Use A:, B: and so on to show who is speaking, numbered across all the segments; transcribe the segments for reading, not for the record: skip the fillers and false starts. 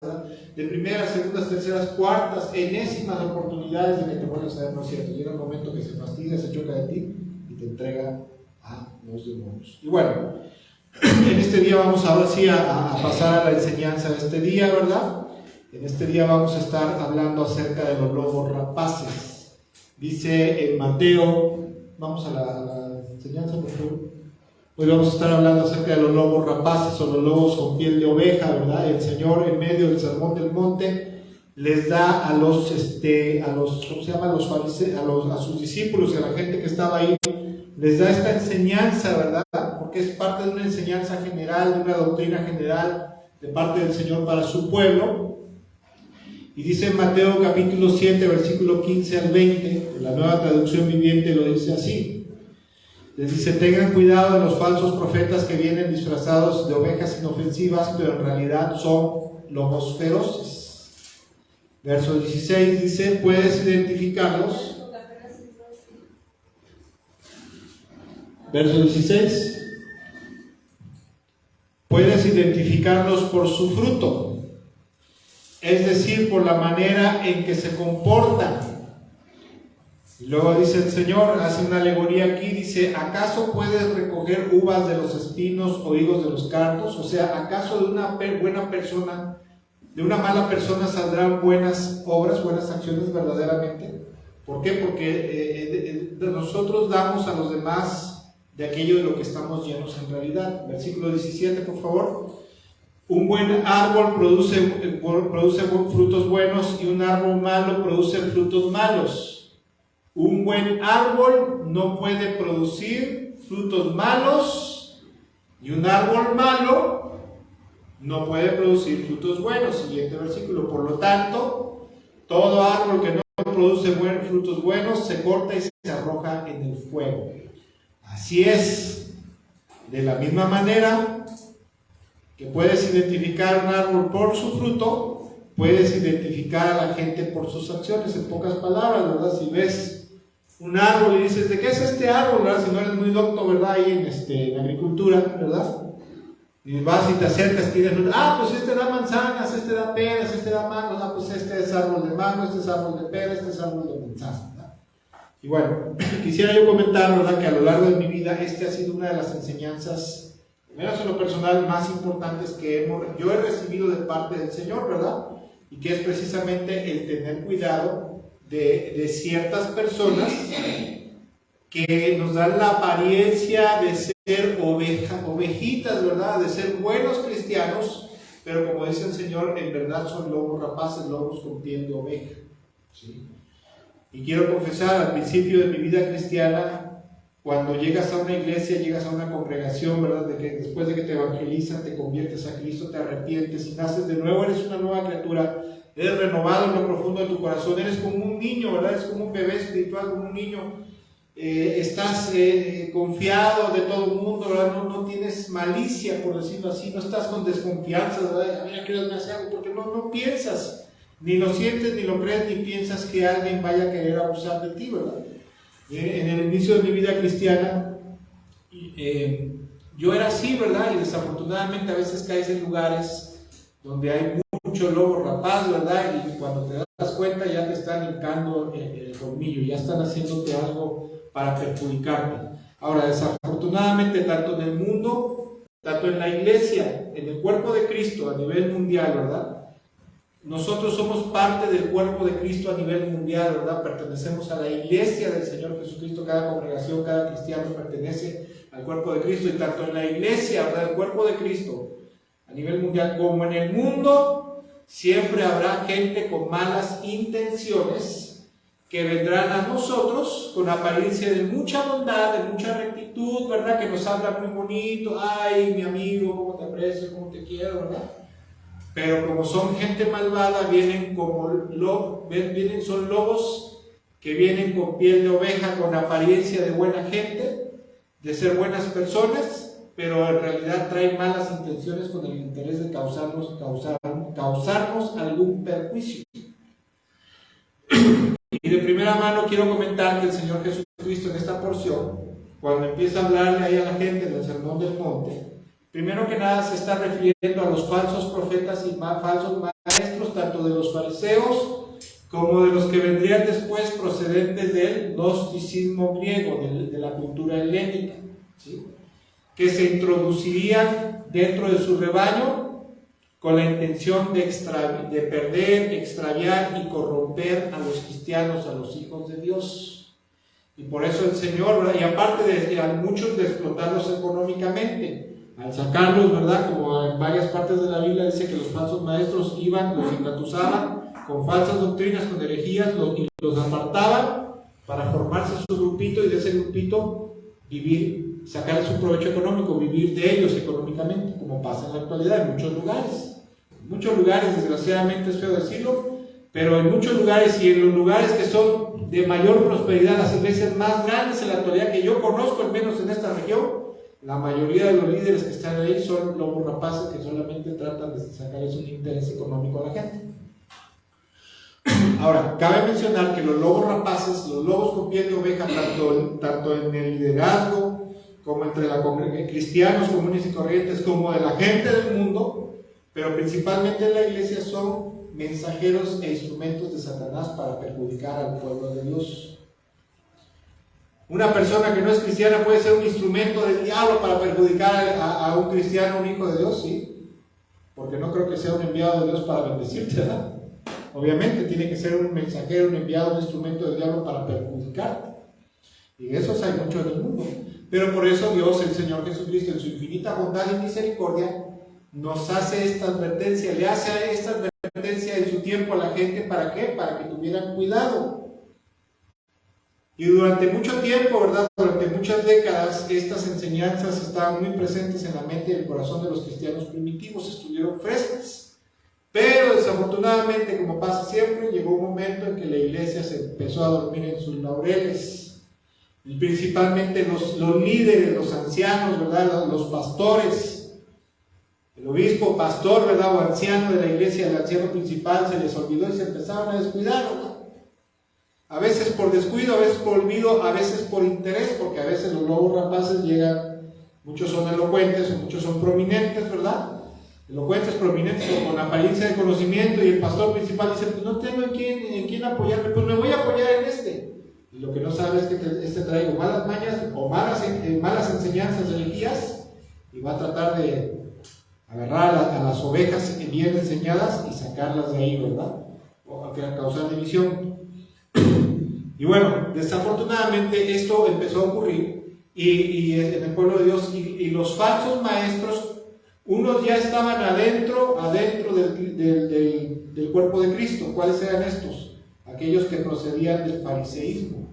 A: ¿verdad? De primeras, segundas, terceras, cuartas, enésimas oportunidades de que te vuelvas a ver, no es cierto. Llega un momento que se fastidia, se choca de ti y te entrega a los demonios. Y bueno, en este día vamos ahora sí a pasar a la enseñanza de este día, ¿verdad? En este día vamos a estar hablando acerca de los lobos rapaces. Dice en Mateo, vamos a la enseñanza, por favor. Hoy vamos a estar hablando acerca de los lobos rapaces o los lobos con piel de oveja, ¿verdad? El Señor en medio del sermón del monte les da a los ¿cómo se llama? A sus discípulos y a la gente que estaba ahí, les da esta enseñanza, ¿verdad? Porque es parte de una enseñanza general, de una doctrina general de parte del Señor para su pueblo. Y dice en Mateo capítulo 7, versículo 15 al 20, la Nueva Traducción Viviente lo dice así. Les dice: tengan cuidado de los falsos profetas que vienen disfrazados de ovejas inofensivas, pero en realidad son lobos feroces. Verso 16 dice: puedes identificarlos. Verso 16: puedes identificarlos por su fruto, es decir, por la manera en que se comportan. Y luego dice el Señor, hace una alegoría aquí, dice: ¿acaso puedes recoger uvas de los espinos o higos de los cardos? O sea, ¿acaso de una buena persona, de una mala persona saldrán buenas obras, buenas acciones verdaderamente? ¿Por qué? Porque nosotros damos a los demás de aquello de lo que estamos llenos en realidad. Versículo 17, por favor. Un buen árbol produce frutos buenos y un árbol malo produce frutos malos. Un buen árbol no puede producir frutos malos y un árbol malo no puede producir frutos buenos. Siguiente versículo. Por lo tanto, todo árbol que no produce frutos buenos se corta y se arroja en el fuego. Así es. De la misma manera que puedes identificar un árbol por su fruto, puedes identificar a la gente por sus acciones. En pocas palabras, ¿verdad? Si ves un árbol y dices: ¿de qué es este árbol? ¿Verdad? Si no eres muy docto, ¿verdad? Ahí en agricultura, ¿verdad? Y vas y te acercas, tienes pues este da manzanas, este da peras, este da mangos, pues este es árbol de mango, este es árbol de peras, este es árbol de manzanas, ¿verdad? Y bueno, quisiera yo comentar, ¿verdad?, que a lo largo de mi vida ha sido una de las enseñanzas, menos en lo personal, más importantes que yo he recibido de parte del Señor, ¿verdad? Y que es precisamente el tener cuidado de ciertas personas que nos dan la apariencia de ser ovejitas, ¿verdad? De ser buenos cristianos, pero como dice el Señor, en verdad son lobos rapaces, lobos con piel de oveja, ¿sí? Y quiero confesar, al principio de mi vida cristiana, cuando llegas a una iglesia, llegas a una congregación, ¿verdad? De que después de que te evangelizan, te conviertes a Cristo, te arrepientes y naces de nuevo, eres una nueva criatura, eres renovado en lo profundo de tu corazón, eres como un niño, ¿verdad? Eres como un bebé espiritual, como un niño. Estás confiado de todo el mundo, ¿verdad? No tienes malicia, por decirlo así, no estás con desconfianza, ¿verdad? Mira, ¿qué me hace algo? Porque no piensas, ni lo sientes, ni lo crees, ni piensas que alguien vaya a querer abusar de ti, ¿verdad? En el inicio de mi vida cristiana, yo era así, ¿verdad? Y desafortunadamente a veces caes en lugares donde hay mucho lobo rapaz, ¿verdad? Y cuando te das cuenta ya te están hincando el colmillo, ya están haciéndote algo para perjudicarte. Ahora, desafortunadamente, tanto en el mundo, tanto en la iglesia, en el cuerpo de Cristo a nivel mundial, ¿verdad? Nosotros somos parte del cuerpo de Cristo a nivel mundial, ¿verdad? Pertenecemos a la iglesia del Señor Jesucristo. Cada congregación, cada cristiano pertenece al cuerpo de Cristo. Y tanto en la iglesia, ¿verdad?, el cuerpo de Cristo a nivel mundial, como en el mundo, siempre habrá gente con malas intenciones que vendrán a nosotros con apariencia de mucha bondad, de mucha rectitud, ¿verdad? Que nos hablan muy bonito: ay, mi amigo, cómo te aprecio, cómo te quiero, ¿verdad? Pero como son gente malvada, son lobos que vienen con piel de oveja, con apariencia de buena gente, de ser buenas personas, pero en realidad traen malas intenciones con el interés de causarnos algún perjuicio. Y de primera mano quiero comentar que el Señor Jesucristo en esta porción, cuando empieza a hablarle ahí a la gente en el Sermón del Monte, Primero que nada se está refiriendo a los falsos profetas y falsos maestros, tanto de los fariseos como de los que vendrían después procedentes del gnosticismo griego, de la cultura helénica, ¿sí? Que se introducirían dentro de su rebaño con la intención de perder, extraviar y corromper a los cristianos, a los hijos de Dios. Y por eso el Señor, ¿verdad? Y aparte de a muchos de explotarlos económicamente, al sacarlos, ¿verdad? Como en varias partes de la Biblia dice que los falsos maestros iban, los engatusaban con falsas doctrinas, con herejías, y los apartaban para formarse su grupito y de ese grupito vivir, sacar su provecho económico, vivir de ellos económicamente, como pasa en la actualidad en muchos lugares. En muchos lugares, desgraciadamente es feo decirlo, pero en muchos lugares y en los lugares que son de mayor prosperidad, las iglesias más grandes en la actualidad que yo conozco, al menos en esta región, la mayoría de los líderes que están ahí son lobos rapaces que solamente tratan de sacarles un interés económico a la gente. Ahora, cabe mencionar que los lobos rapaces, los lobos con piel de oveja, tanto en el liderazgo como entre cristianos comunes y corrientes, como de la gente del mundo, pero principalmente en la iglesia, son mensajeros e instrumentos de Satanás para perjudicar al pueblo de Dios. Una persona que no es cristiana puede ser un instrumento del diablo para perjudicar a un cristiano, un hijo de Dios, sí, porque no creo que sea un enviado de Dios para bendecirte, ¿verdad? Obviamente tiene que ser un mensajero, un enviado, un instrumento del diablo para perjudicarte. Y esos hay muchos en el mundo. Pero por eso Dios, el Señor Jesucristo, en su infinita bondad y misericordia, nos hace esta advertencia, le hace esta advertencia en su tiempo a la gente. ¿Para qué? Para que tuvieran cuidado. Y durante mucho tiempo, ¿verdad? Durante muchas décadas, estas enseñanzas estaban muy presentes en la mente y el corazón de los cristianos primitivos, estuvieron frescas. Pero desafortunadamente, como pasa siempre, llegó un momento en que la iglesia se empezó a dormir en sus laureles. Y principalmente los líderes, los ancianos, ¿verdad? Los pastores, el obispo, pastor, ¿verdad? O anciano de la iglesia, el anciano principal, se les olvidó y se empezaron a descuidar, ¿verdad? A veces por descuido, a veces por olvido, a veces por interés, porque a veces los lobos rapaces llegan, muchos son elocuentes o muchos son prominentes, ¿verdad? Elocuentes, prominentes, con apariencia de conocimiento, y el pastor principal dice, pues no tengo en quién apoyarme, pues me voy a apoyar en este. Y lo que no sabe es que este trae malas mañas o malas enseñanzas religiosas, y va a tratar de agarrar a las ovejas bien enseñadas y sacarlas de ahí, ¿verdad? O a causar división. Y bueno, desafortunadamente esto empezó a ocurrir y en el pueblo de Dios, y los falsos maestros, unos ya estaban adentro del cuerpo de Cristo. ¿Cuáles eran estos? Aquellos que procedían del fariseísmo.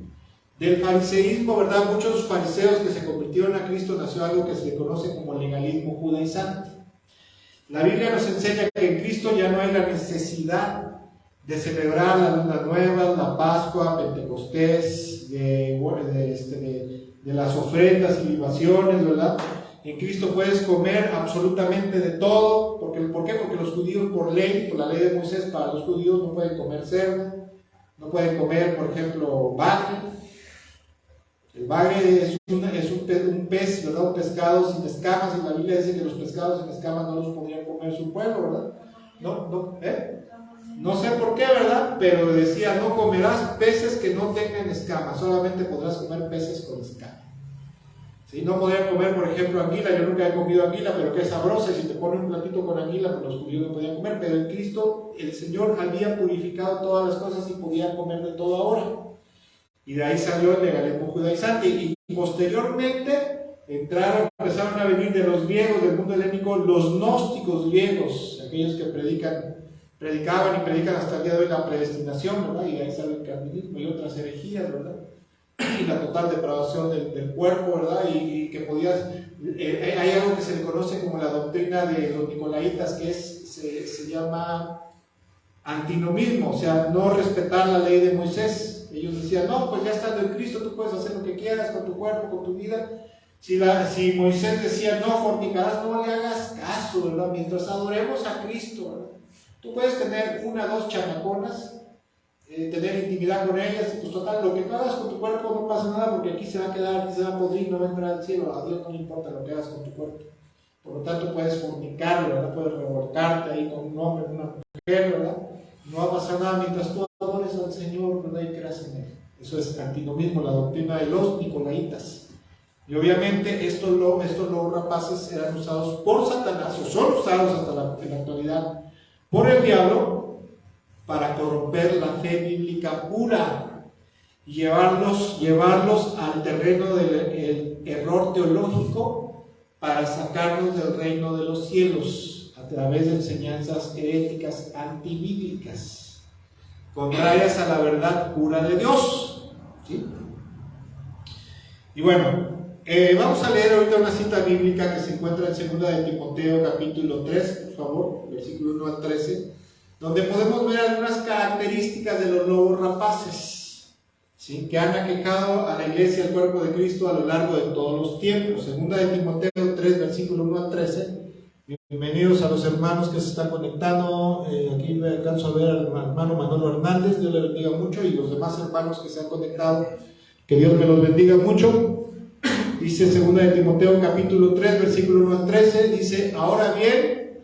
A: Del fariseísmo, ¿verdad? Muchos fariseos que se convirtieron a Cristo, nació algo que se le conoce como legalismo judaizante. La Biblia nos enseña que en Cristo ya no hay la necesidad de celebrar la luna nueva, la Pascua, Pentecostés, de las ofrendas y libaciones, ¿verdad? En Cristo puedes comer absolutamente de todo. ¿Por qué? Porque los judíos, por la ley de Moisés, para los judíos no pueden comer cerdo, no pueden comer, por ejemplo, bagre. El bagre es un pez, ¿verdad? Un pescado sin escamas, y la Biblia dice que los pescados sin escamas no los podían comer su pueblo, ¿verdad? No sé por qué, ¿verdad? Pero decía, no comerás peces que no tengan escamas, solamente podrás comer peces con escamas. ¿Sí? No podían comer, por ejemplo, anguila. Yo nunca he comido anguila, pero que es sabrosa, y si te ponen un platito con anguila, pues los judíos no podían comer. Pero en Cristo el Señor había purificado todas las cosas y podían comer de todo ahora. Y de ahí salió el legalismo judaizante. Y posteriormente empezaron a venir de los griegos, del mundo helénico, los gnósticos griegos, aquellos que predicaban y predican hasta el día de hoy la predestinación, ¿verdad? Y de ahí sale el calvinismo y otras herejías, ¿verdad? Y la total depravación del cuerpo, ¿verdad? Y que hay algo que se le conoce como la doctrina de los nicolaitas, que se llama antinomismo, o sea, no respetar la ley de Moisés. Ellos decían, no, pues ya estando en Cristo tú puedes hacer lo que quieras con tu cuerpo, con tu vida. Si Moisés decía, no fornicarás, no le hagas caso, ¿verdad? Mientras adoremos a Cristo, ¿verdad? Tú puedes tener 1, 2 chamaconas, tener intimidad con ellas, y pues total, lo que tú hagas con tu cuerpo no pasa nada, porque aquí se va a quedar, aquí se va a podrir, no va a entrar al cielo. A Dios no le importa lo que hagas con tu cuerpo. Por lo tanto puedes fornicar, ¿verdad? Puedes revolcarte ahí con un hombre, una mujer, ¿verdad? No va a pasar nada mientras tú adores al Señor, ¿verdad? Y creas en Él. Eso es antinomismo, la doctrina de los nicolaitas. Y obviamente estos lobos rapaces eran usados por Satanás, o son usados en la actualidad por el diablo para corromper la fe bíblica pura y llevarlos al terreno del error teológico para sacarnos del reino de los cielos a través de enseñanzas heréticas antibíblicas, contrarias a la verdad pura de Dios. ¿Sí? Y bueno, vamos a leer ahorita una cita bíblica que se encuentra en 2 de Timoteo capítulo 3, por favor, versículo 1 al 13, donde podemos ver algunas características de los lobos rapaces, ¿sí?, que han aquejado a la iglesia, al cuerpo de Cristo, a lo largo de todos los tiempos. 2 de Timoteo 3, versículo 1 al 13. Bienvenidos a los hermanos que se están conectando. Aquí me alcanzo a ver al hermano Manolo Hernández, Dios le bendiga mucho, y los demás hermanos que se han conectado, que Dios me los bendiga mucho. Dice 2 de Timoteo capítulo 3, versículo 1 al 13, dice: ahora bien,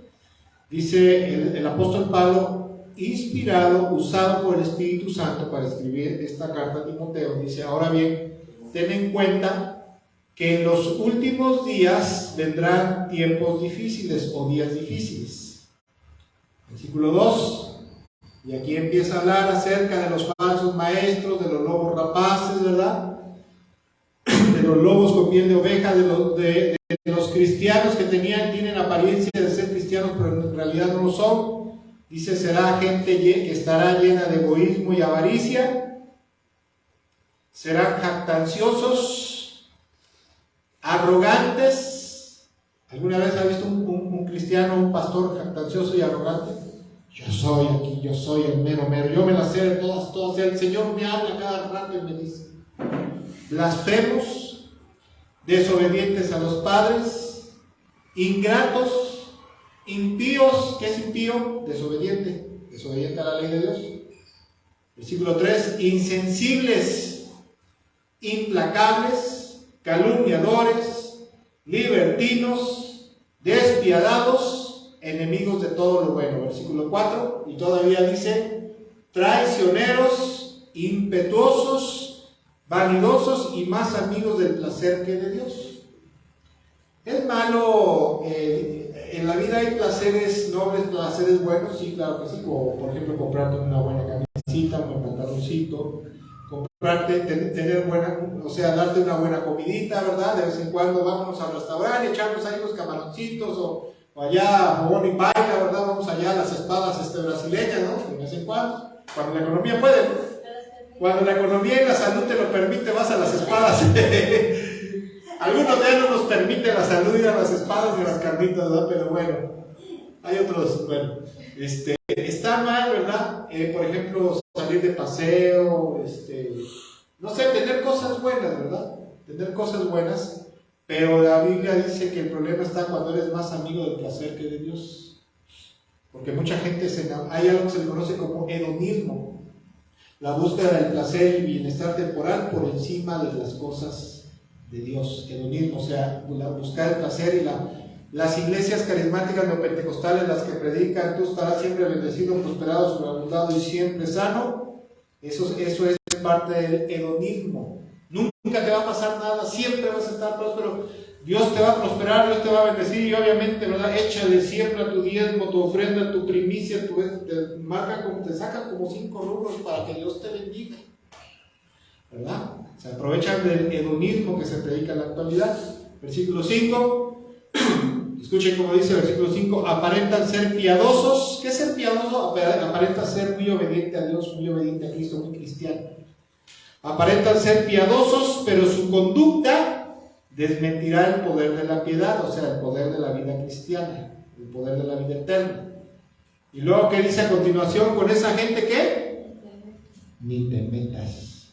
A: dice el apóstol Pablo, inspirado, usado por el Espíritu Santo para escribir esta carta a Timoteo, dice: ahora bien, ten en cuenta que en los últimos días vendrán tiempos difíciles o días difíciles. Versículo 2, y aquí empieza a hablar acerca de los falsos maestros, de los lobos rapaces, ¿verdad? De los lobos con piel de oveja, de los cristianos que tienen apariencia de ser cristianos, pero en realidad no lo son. Dice: será gente que estará llena de egoísmo y avaricia, serán jactanciosos, arrogantes. ¿Alguna vez ha visto un cristiano, un pastor jactancioso y arrogante? Yo soy aquí, yo soy el mero mero, yo me las sé de todas, el Señor me habla cada rato y me dice. Blasfemos, desobedientes a los padres, ingratos, impíos. ¿Qué es impío? Desobediente a la ley de Dios. Versículo 3, insensibles, implacables, calumniadores, libertinos, despiadados, enemigos de todo lo bueno. Versículo 4, y todavía dice: traicioneros, impetuosos, vanidosos y más amigos del placer que de Dios. ¿Es malo? En la vida hay placeres nobles, placeres buenos, sí, claro que sí, como por ejemplo comprarte una buena camisita, un buen pantaloncito, comprarte, tener buena, o sea, darte una buena comidita, ¿verdad? De vez en cuando vámonos al restaurante, echarnos ahí unos camaroncitos, o allá a Fogón y Paila, ¿verdad? Vamos allá a las espadas brasileñas, ¿no? De vez en cuando la economía puede, ¿no? Cuando la economía y la salud te lo permite, vas a las espadas. Algunos ya no nos permite la salud ir a las espadas y a las carnitas, ¿verdad? Pero bueno, hay otros, bueno, está mal, ¿verdad? Por ejemplo, salir de paseo, no sé, tener cosas buenas, ¿verdad? Tener cosas buenas, pero la Biblia dice que el problema está cuando eres más amigo del placer que de Dios. Porque mucha gente hay algo que se le conoce como hedonismo. La búsqueda del placer y bienestar temporal por encima de las cosas de Dios. Hedonismo, o sea, buscar el placer. Y las iglesias carismáticas neopentecostales, las que predican: tú estarás siempre bendecido, prosperado, sobreabundado y siempre sano. Eso es parte del hedonismo. Nunca te va a pasar nada, siempre vas a estar próspero. Dios te va a prosperar, Dios te va a bendecir, y obviamente, ¿verdad? Échale siempre a tu diezmo, tu ofrenda, tu primicia, te sacan como 5 rubros para que Dios te bendiga, ¿verdad? Se aprovechan del hedonismo que se predica en la actualidad. Versículo 5, escuchen cómo dice el versículo 5: aparentan ser piadosos. ¿Qué es ser piadoso? Aparenta ser muy obediente a Dios, muy obediente a Cristo, muy cristiano. Aparentan ser piadosos, pero su conducta desmentirá el poder de la piedad, o sea, el poder de la vida cristiana, el poder de la vida eterna. Y luego, ¿qué dice a continuación? Con esa gente, ¿qué? Ni te metas.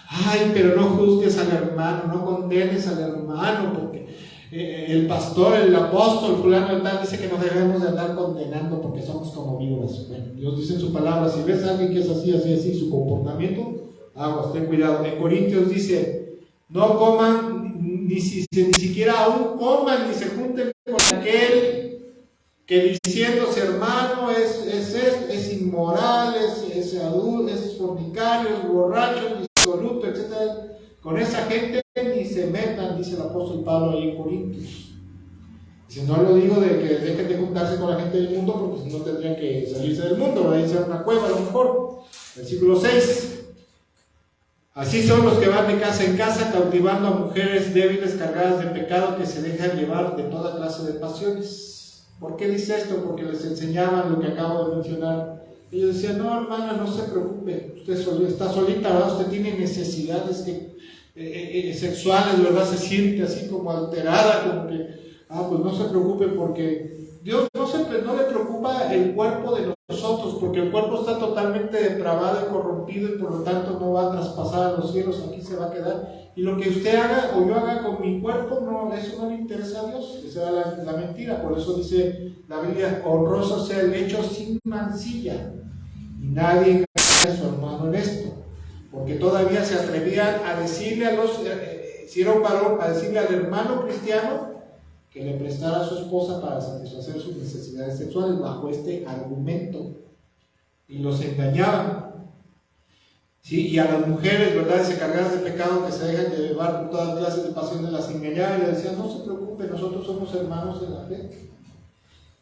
A: Ay, pero no juzgues al hermano, no condenes al hermano, porque el pastor, el apóstol, fulano de tal, dice que no debemos de andar condenando porque somos como víboras. Bueno, Dios dice en su palabra: si ves a alguien que es así, su comportamiento, aguas, ten cuidado. En Corintios dice: no coman ni siquiera aún coman ni se junten con aquel que diciéndose hermano es inmoral, es adulto, es fornicario, es borracho, disoluto, etc. Con esa gente ni se metan, dice el apóstol Pablo ahí en Corintios. Si no lo digo de que dejen de juntarse con la gente del mundo, porque si no tendrían que salirse del mundo, ¿verdad? Irse a una cueva a lo mejor. Versículo 6. Así son los que van de casa en casa, cautivando a mujeres débiles cargadas de pecado que se dejan llevar de toda clase de pasiones. ¿Por qué dice esto? Porque les enseñaban lo que acabo de mencionar. Ellos decían, no hermana, no se preocupe, usted está solita, ¿verdad? Usted tiene necesidades sexuales, ¿verdad? Se siente así como alterada, como que, pues no se preocupe porque Dios no le preocupa el cuerpo de nosotros, porque el cuerpo está totalmente depravado y corrompido y por lo tanto no va a traspasar a los cielos, aquí se va a quedar. Y lo que usted haga o yo haga con mi cuerpo, no, eso no le interesa a Dios, esa es la mentira. Por eso dice la Biblia, honroso sea el hecho sin mancilla, y nadie engaña a su hermano en esto, porque todavía se atrevían a decirle si era un varón, a decirle al hermano cristiano que le prestara a su esposa para satisfacer sus necesidades sexuales bajo este argumento, y los engañaban. ¿Sí? Y a las mujeres, ¿verdad?, se cargadas de pecado que se dejan de llevar por todas clases de pasiones, las engañaban y les decían, no se preocupe, nosotros somos hermanos de la fe.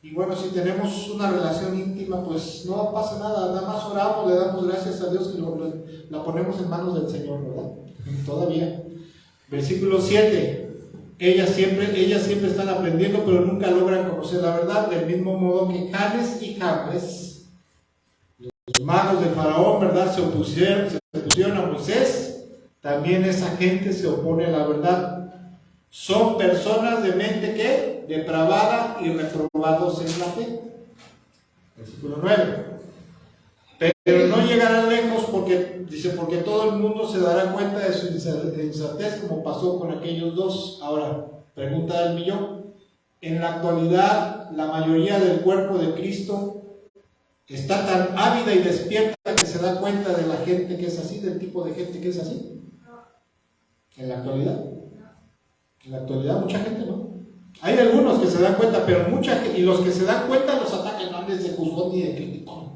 A: Y bueno, si tenemos una relación íntima, pues no pasa nada más oramos, le damos gracias a Dios y la ponemos en manos del Señor, ¿verdad? Todavía. Versículo 7. Ellas siempre están aprendiendo, pero nunca logran conocer la verdad, del mismo modo que Janes y Jambres, los hermanos de Faraón, ¿verdad?, se opusieron a Moisés. También esa gente se opone a la verdad. Son personas de mente que depravada y reprobados en la fe. Versículo 9. Pero no llegarán lejos porque todo el mundo se dará cuenta de su insensatez, como pasó con aquellos dos. Ahora, pregunta del millón. En la actualidad, la mayoría del cuerpo de Cristo está tan ávida y despierta que se da cuenta de la gente que es así, del tipo de gente que es así. En la actualidad. En la actualidad mucha gente no. Hay algunos que se dan cuenta, pero mucha gente, y los que se dan cuenta los atacan, no les de juzgón ni de criticón.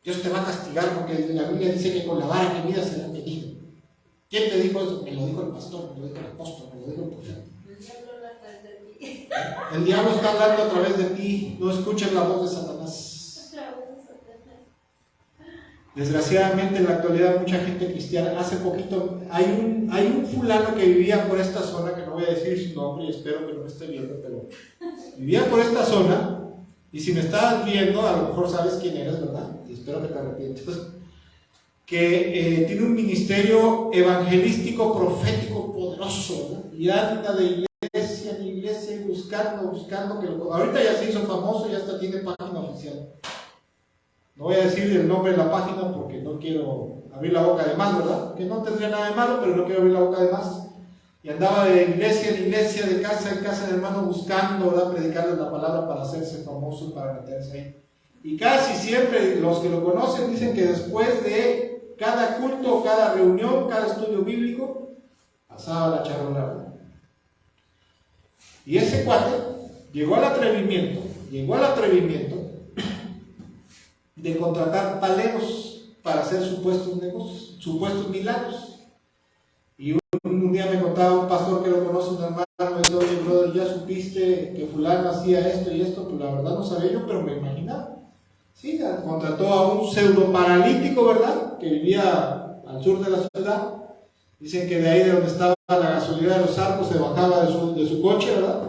A: Dios te va a castigar porque la Biblia dice que con la vara que midas será medido. ¿Quién te dijo eso? Me lo dijo el pastor, me lo dijo el apóstol, me lo dijo el profeta. El diablo está hablando a través de ti, no escuches la voz de Satanás. Desgraciadamente en la actualidad mucha gente cristiana, hace poquito, hay un fulano que vivía por esta zona, que no voy a decir su nombre y espero que no me esté viendo, pero vivía por esta zona, y si me estás viendo, a lo mejor sabes quién eres, ¿verdad? Y espero que te arrepientas. Que tiene un ministerio evangelístico, profético, poderoso, ¿verdad? Y anda de iglesia en iglesia buscando que ahorita ya se hizo famoso, ya hasta tiene página oficial. No voy a decir el nombre de la página porque no quiero abrir la boca de más, ¿verdad? Que no tendría nada de malo, pero no quiero abrir la boca de más. Y andaba de iglesia en iglesia, de casa en casa de hermano, buscando, ¿verdad?, predicarles la palabra para hacerse famoso, para meterse ahí. Y casi siempre los que lo conocen dicen que después de cada culto, cada reunión, cada estudio bíblico, pasaba la charola. Y ese cuate llegó al atrevimiento de contratar paleros para hacer supuestos negocios, supuestos milagros. Y un día me contaba un pastor que lo conoce, un hermano, me dice, oye brother, ya supiste que fulano hacía esto y esto. Pues la verdad no sabía yo, pero me imaginaba. Sí, contrató a un pseudo paralítico, ¿verdad?, que vivía al sur de la ciudad. Dicen que de ahí de donde estaba la gasolinera de los Arcos se bajaba de su coche, ¿verdad?,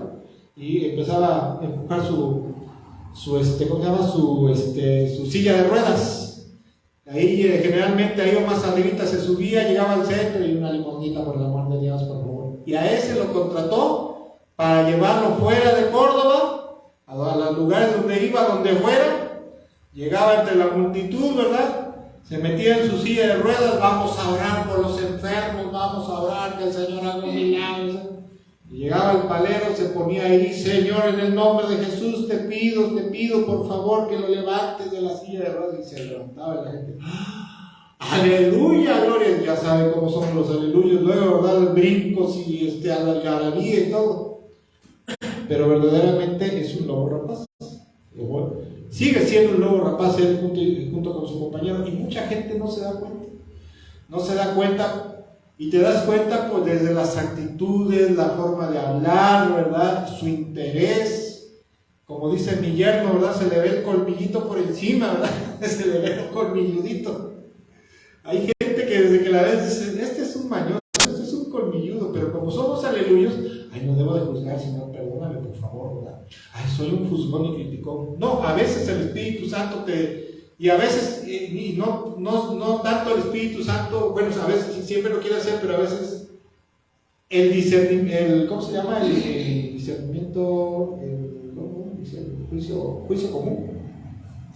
A: y empezaba a empujar su silla de ruedas. Ahí generalmente ahí o más arribita se subía, llegaba al centro y una limonita, por el amor de Dios, por favor. Y a ese lo contrató para llevarlo fuera de Córdoba, a los lugares donde iba, donde fuera. Llegaba entre la multitud, ¿verdad? Se metía en su silla de ruedas, vamos a orar por los enfermos, vamos a orar que el Señor haga un milagro. Y llegaba el palero, se ponía ahí, Señor, en el nombre de Jesús, te pido por favor que lo levantes de la silla de ruedas. Y se levantaba y la gente, Aleluya, gloria, ya saben cómo son los aleluyos, luego, ¿verdad? Brincos y algarabía y todo. Pero verdaderamente es un lobo rapaz. Sigue siendo un lobo rapaz él junto con su compañero, y mucha gente no se da cuenta. No se da cuenta, y te das cuenta pues desde las actitudes, la forma de hablar, ¿verdad? Su interés. Como dice mi yerno, ¿verdad? Se le ve el colmillito por encima, ¿verdad? Se le ve el colmilludito. Hay gente que desde que la ves dice, este es un mañoso, este es un colmilludo, pero como somos aleluyos, ay, no debo de juzgar, Señor, perdóname, por favor, ¿verdad? Ay, soy un juzgón y criticón. No, a veces el Espíritu Santo y a veces, y no tanto el Espíritu Santo, bueno, a veces siempre lo quiere hacer, pero a veces el discernimiento, ¿cómo se llama? El discernimiento, juicio común,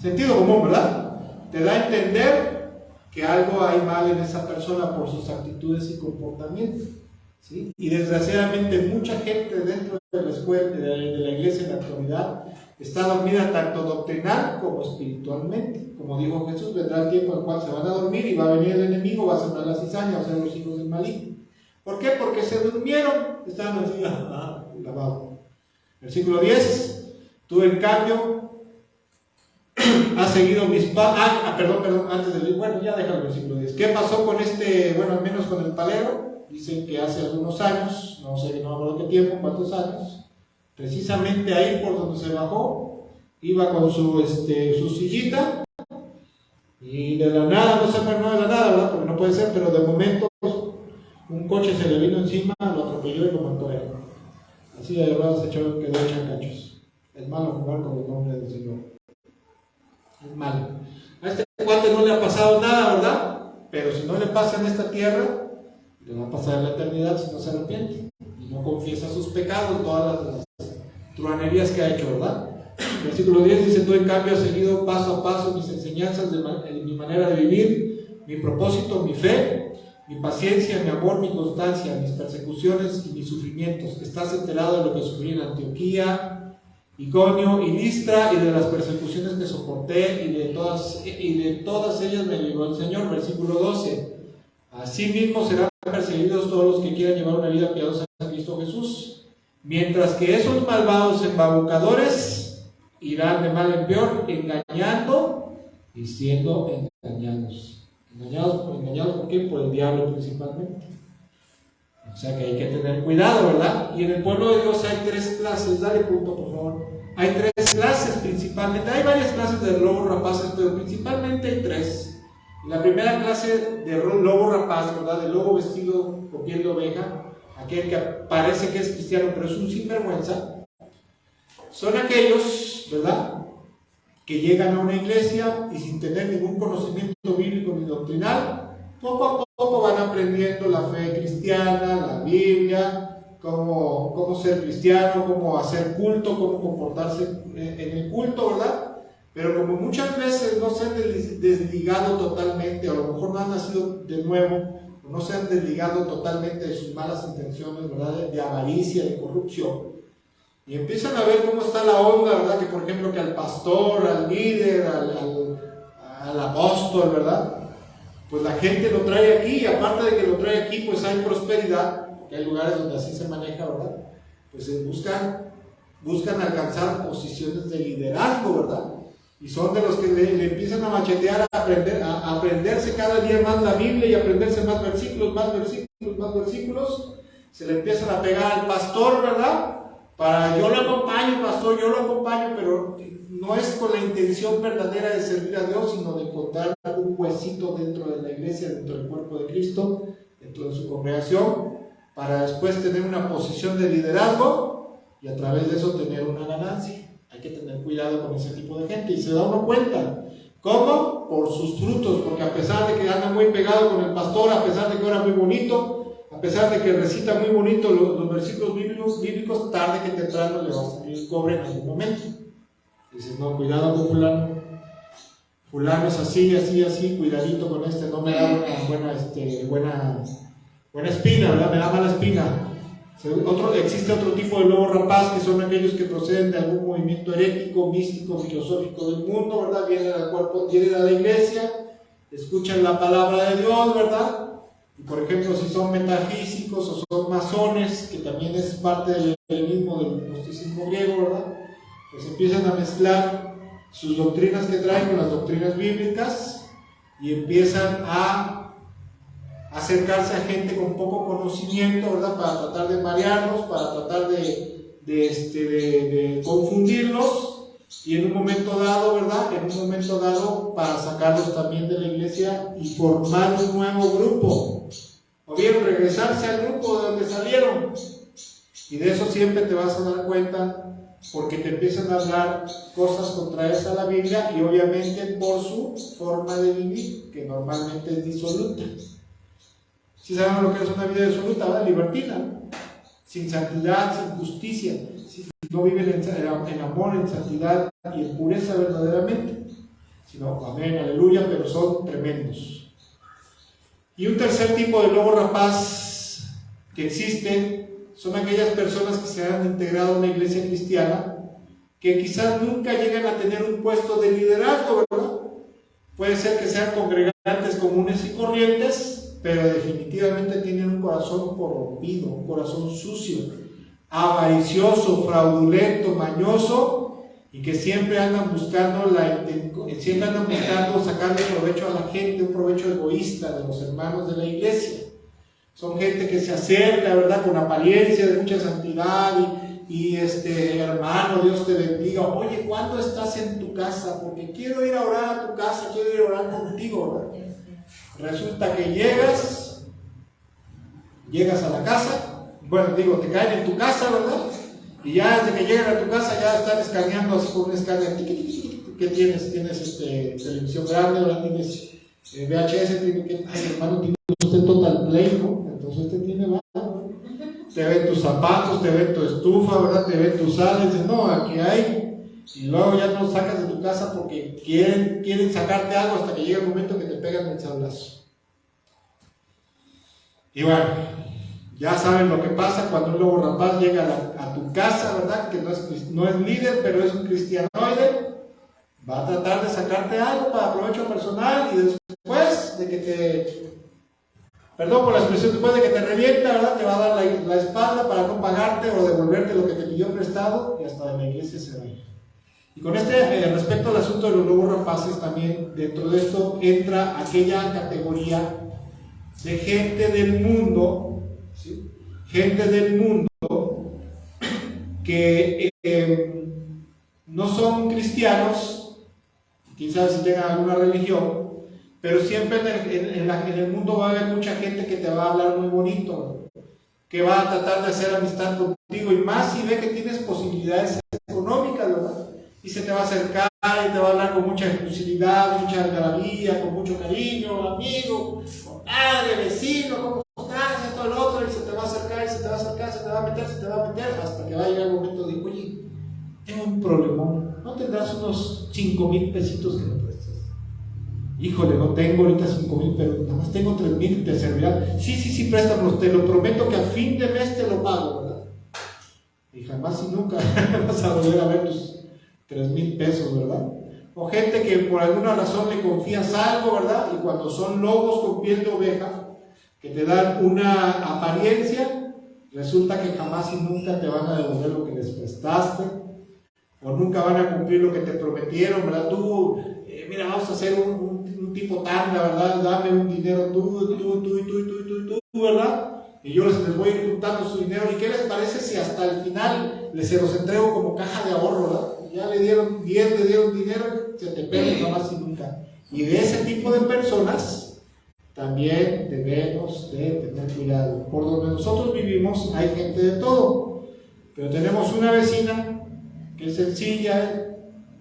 A: sentido común, ¿verdad? Te da a entender que algo hay mal en esa persona por sus actitudes y comportamientos, ¿sí? Y desgraciadamente mucha gente dentro de la escuela, de la iglesia en la actualidad, está dormida tanto doctrinal como espiritualmente. Como dijo Jesús, vendrá el tiempo en el cual se van a dormir y va a venir el enemigo, va a sembrar la cizaña, o sea, los hijos del maligno. ¿Por qué? Porque se durmieron, estaban así, lavado. Versículo 10, tú en cambio has seguido mis pasos. Perdón, antes de leer, bueno, ya deja el versículo 10. ¿Qué pasó con bueno, al menos con el palero? Dicen que hace algunos años, no sé, no me acuerdo qué tiempo, cuántos años, precisamente ahí por donde se bajó, iba con su sillita, y de la nada, no de la nada, ¿verdad? Porque no puede ser, pero de momento un coche se le vino encima, lo atropelló y lo mató a él. Así de verdad quedó hecho en cachos. Es malo jugar con el nombre del Señor. Es malo. A este cuate no le ha pasado nada, ¿verdad? Pero si no le pasa en esta tierra, le va a pasar en la eternidad si no se arrepiente y no confiesa sus pecados, todas las truanerías que ha hecho, ¿verdad? Versículo 10 dice, tú en cambio has seguido paso a paso mis enseñanzas, mi manera de vivir, mi propósito, mi fe, mi paciencia, mi amor, mi constancia, mis persecuciones y mis sufrimientos. Estás enterado de lo que sufrí en Antioquía, Iconio y Listra, y de las persecuciones que soporté, y de todas ellas me libró el Señor. Versículo 12. Asimismo serán perseguidos todos los que quieran llevar una vida piadosa en Cristo Jesús, mientras que esos malvados embaucadores irán de mal en peor, engañando y siendo engañados. ¿Engañados por qué? Por el diablo principalmente. O sea que hay que tener cuidado, ¿verdad? Y en el pueblo de Dios hay tres clases. Dale punto, por favor. Hay tres clases principalmente. Hay varias clases de lobos rapaces, pero principalmente hay tres. La primera clase de lobo rapaz, ¿verdad? De lobo vestido con piel de oveja, aquel que parece que es cristiano, pero es un sinvergüenza. Son aquellos, ¿verdad?, que llegan a una iglesia y sin tener ningún conocimiento bíblico ni doctrinal, poco a poco van aprendiendo la fe cristiana, la Biblia, cómo ser cristiano, cómo hacer culto, cómo comportarse en el culto, ¿verdad? Pero como muchas veces no se han desligado totalmente, o a lo mejor no han nacido de nuevo, no se han desligado totalmente de sus malas intenciones, ¿verdad?, de avaricia, de corrupción, y empiezan a ver cómo está la onda, ¿verdad?, que por ejemplo que al pastor, al líder, al apóstol, ¿verdad?, pues la gente lo trae aquí, y aparte de que lo trae aquí, pues hay prosperidad, porque hay lugares donde así se maneja, ¿verdad? Pues buscan alcanzar posiciones de liderazgo, ¿verdad? Y son de los que le empiezan a machetear, a aprenderse cada día más la Biblia y aprenderse más versículos. Se le empiezan a pegar al pastor, ¿verdad? Yo lo acompaño, pastor, yo lo acompaño, pero no es con la intención verdadera de servir a Dios, sino de encontrar un huesito dentro de la iglesia, dentro del cuerpo de Cristo, dentro de su congregación, para después tener una posición de liderazgo y a través de eso tener una ganancia. Hay que tener cuidado con ese tipo de gente, y se da uno cuenta. ¿Cómo? Por sus frutos, porque a pesar de que anda muy pegado con el pastor, a pesar de que ora muy bonito, a pesar de que recita muy bonito los versículos bíblicos, tarde que temprano le va a salir cobre en algún momento. Dices, no, cuidado con fulano es así, cuidadito con no me da buena espina, ¿verdad? Me da mala espina. Existe otro tipo de lobo rapaz, que son aquellos que proceden de algún movimiento herético, místico, filosófico del mundo, ¿verdad? Vienen a la iglesia escuchan la palabra de Dios, ¿verdad? Y por ejemplo, si son metafísicos o son masones, que también es parte del mismo del gnosticismo griego, ¿verdad? Pues empiezan a mezclar sus doctrinas que traen con las doctrinas bíblicas y empiezan a acercarse a gente con poco conocimiento, ¿verdad? Para tratar de marearlos, para tratar de confundirlos, y en un momento dado, ¿verdad? En un momento dado para sacarlos también de la iglesia y formar un nuevo grupo, o bien regresarse al grupo de donde salieron. Y de eso siempre te vas a dar cuenta, porque te empiezan a hablar cosas contrarias a la Biblia y obviamente por su forma de vivir, que normalmente es disoluta. Si sabemos lo que es una vida disoluta, ¿verdad? Libertina, sin santidad, sin justicia, no viven en amor, en santidad y en pureza verdaderamente, sino, amén, aleluya, pero son tremendos. Y un tercer tipo de lobo rapaz que existe son aquellas personas que se han integrado en la iglesia cristiana, que quizás nunca llegan a tener un puesto de liderazgo, ¿verdad? Puede ser que sean congregantes comunes y corrientes, pero definitivamente tienen un corazón corrompido, un corazón sucio, avaricioso, fraudulento, mañoso, y que siempre andan buscando sacarle provecho a la gente, un provecho egoísta de los hermanos de la iglesia. Son gente que se acerca, ¿verdad?, con apariencia de mucha santidad y hermano, Dios te bendiga. Oye, ¿cuándo estás en tu casa? Porque quiero ir a orar a tu casa, quiero ir a orar contigo, ¿verdad? Resulta que llegas a la casa. Bueno, te caen en tu casa, ¿verdad? Y ya desde que llegan a tu casa ya están escaneando así con un escáner. ¿Qué tienes? ¿Tienes televisión grande? ¿Verdad? ¿Tienes VHS? Ay, hermano, tiene usted Total Play, ¿no? Entonces usted tiene ¿no? Te ven tus zapatos, te ven tu estufa, ¿verdad? Te ven tu sala, y dices, no, aquí hay. Y luego ya no sacas de tu casa porque quieren sacarte algo hasta que llega el momento que te pegan el sablazo. Y bueno, ya saben lo que pasa cuando un lobo rapaz llega a tu casa, ¿verdad? Que no es líder, pero es un cristianoide. Va a tratar de sacarte algo para provecho personal y después de que perdón por la expresión, después de que te revienta, ¿verdad? Te va a dar la espalda para no pagarte o devolverte lo que te pidió prestado y hasta de la iglesia se va. Y con respecto al asunto de los lobos rapaces, también dentro de esto entra aquella categoría de gente del mundo, ¿sí? Gente del mundo que no son cristianos, quizás si tengan alguna religión, pero siempre en el mundo va a haber mucha gente que te va a hablar muy bonito, que va a tratar de hacer amistad contigo, y más si ve que tienes posibilidades económicas, ¿verdad? Y se te va a acercar y te va a hablar con mucha exclusividad, mucha algarabía, con mucho cariño, amigo, compadre, vecino, ¿cómo estás? Esto, lo otro, y se te va a acercar, y se te va a acercar, se te va a meter, hasta que va a llegar el momento de, oye, tengo un problemón, ¿no tendrás unos 5,000 pesitos que me prestes? Híjole, no tengo ahorita 5,000, pero nada más tengo 3,000, ¿te servirá? Sí, préstamelos, te lo prometo que a fin de mes te lo pago, ¿verdad? Y jamás y nunca vas a volver a ver tus 3,000 pesos, ¿verdad? O gente que por alguna razón le confías algo, ¿verdad? Y cuando son lobos con piel de oveja, que te dan una apariencia, resulta que jamás y nunca te van a devolver lo que les prestaste, o nunca van a cumplir lo que te prometieron, ¿verdad? Tú, mira, vamos a hacer un tipo tanda, ¿verdad? Dame un dinero tú, ¿verdad? Y yo les voy a ir juntando su dinero. ¿Y qué les parece si hasta el final se los entrego como caja de ahorro, ¿verdad? Ya le dieron 10, le dieron dinero, se te pega jamás y nunca. Y de ese tipo de personas también debemos de tener cuidado. Por donde nosotros vivimos hay gente de todo, pero tenemos una vecina que es sencilla,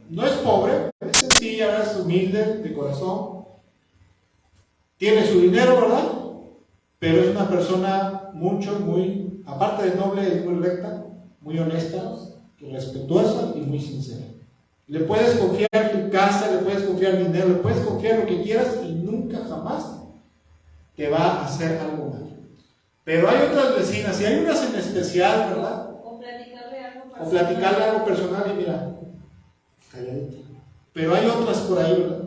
A: no es pobre, es sencilla, es humilde de corazón, tiene su dinero, ¿verdad? Pero es una persona muy, aparte de noble, es muy recta, muy honesta, respetuosa y muy sincera. Le puedes confiar tu casa, le puedes confiar dinero, le puedes confiar lo que quieras y nunca jamás te va a hacer algo mal. Pero hay otras vecinas, y hay unas en especial, ¿verdad? O platicarle algo personal y mira, calladita. Pero hay otras por ahí, ¿verdad?